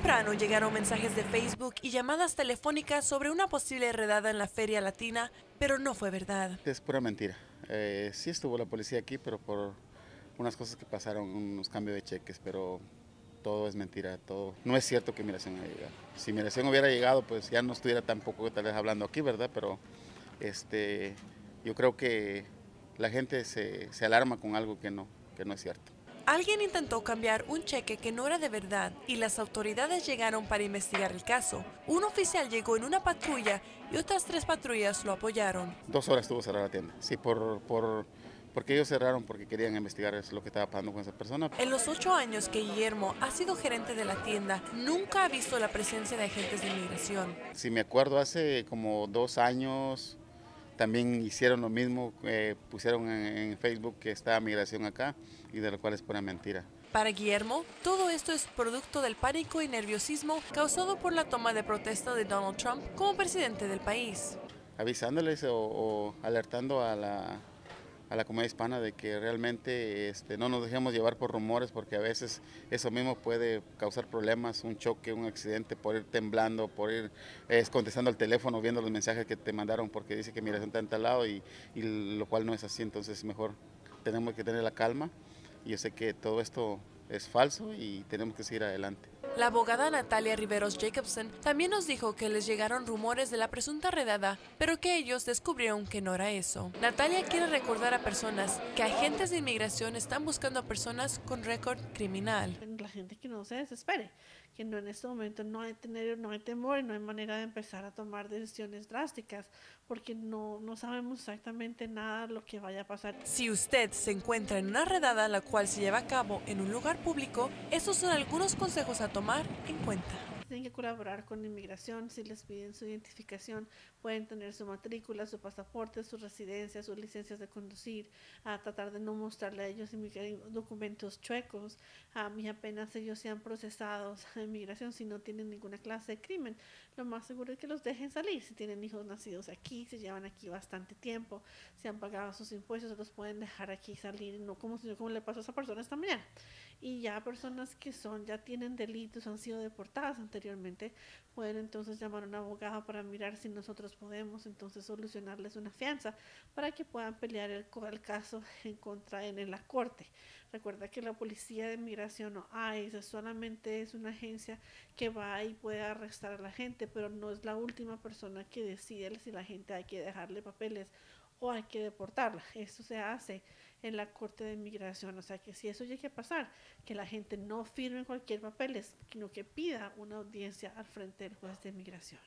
temprano llegaron mensajes de Facebook y llamadas telefónicas sobre una posible redada en la Feria Latina, pero no fue verdad. Es pura mentira. Sí estuvo la policía aquí, pero por unas cosas que pasaron, unos cambios de cheques, pero todo es mentira, todo. No es cierto que Migración haya llegado. Si Migración hubiera llegado, pues ya no estuviera tampoco tal vez hablando aquí, ¿verdad? Pero yo creo que la gente se alarma con algo que no es cierto. Alguien intentó cambiar un cheque que no era de verdad y las autoridades llegaron para investigar el caso. Un oficial llegó en una patrulla y otras 3 patrullas lo apoyaron. 2 horas estuvo cerrada la tienda. Sí, porque ellos cerraron porque querían investigar lo que estaba pasando con esa persona. En los 8 años que Guillermo ha sido gerente de la tienda, nunca ha visto la presencia de agentes de inmigración. Si me acuerdo, hace como 2 años también hicieron lo mismo, pusieron en Facebook que estaba Migración acá y de lo cual es pura mentira. Para Guillermo, todo esto es producto del pánico y nerviosismo causado por la toma de protesta de Donald Trump como presidente del país. Avisándoles o alertando a la comunidad hispana de que realmente no nos dejemos llevar por rumores, porque a veces eso mismo puede causar problemas, un choque, un accidente, por ir temblando, por ir contestando al teléfono, viendo los mensajes que te mandaron porque dice que Migración está en tal lado y lo cual no es así. Entonces mejor tenemos que tener la calma y yo sé que todo esto es falso y tenemos que seguir adelante. La abogada Natalia Riveros Jacobson también nos dijo que les llegaron rumores de la presunta redada, pero que ellos descubrieron que no era eso. Natalia quiere recordar a personas que agentes de inmigración están buscando a personas con récord criminal. La gente que no se desespere, que no en este momento no hay temor y no hay manera de empezar a tomar decisiones drásticas, porque no sabemos exactamente nada de lo que vaya a pasar. Si usted se encuentra en una redada la cual se lleva a cabo en un lugar público, estos son algunos consejos a tomar en cuenta. Tienen que colaborar con inmigración. Si les piden su identificación, pueden tener su matrícula, su pasaporte, su residencia, sus licencias de conducir, a tratar de no mostrarle a ellos documentos chuecos, y apenas ellos sean procesados a inmigración si no tienen ninguna clase de crimen. Lo más seguro es que los dejen salir. Si tienen hijos nacidos aquí, se llevan aquí bastante tiempo, si han pagado sus impuestos, los pueden dejar aquí salir, no como le pasó a esa persona esta mañana. Y ya personas que ya tienen delitos, han sido deportadas anteriormente, pueden entonces llamar a un abogado para mirar si nosotros podemos entonces solucionarles una fianza para que puedan pelear el caso en la corte. Recuerda que la policía de migración o ICE solamente es una agencia que va y puede arrestar a la gente, pero no es la última persona que decide si la gente hay que dejarle papeles o hay que deportarla. Esto se hace en la Corte de Migración, o sea que si eso llega a pasar, que la gente no firme cualquier papel, sino que pida una audiencia al frente del juez de migración.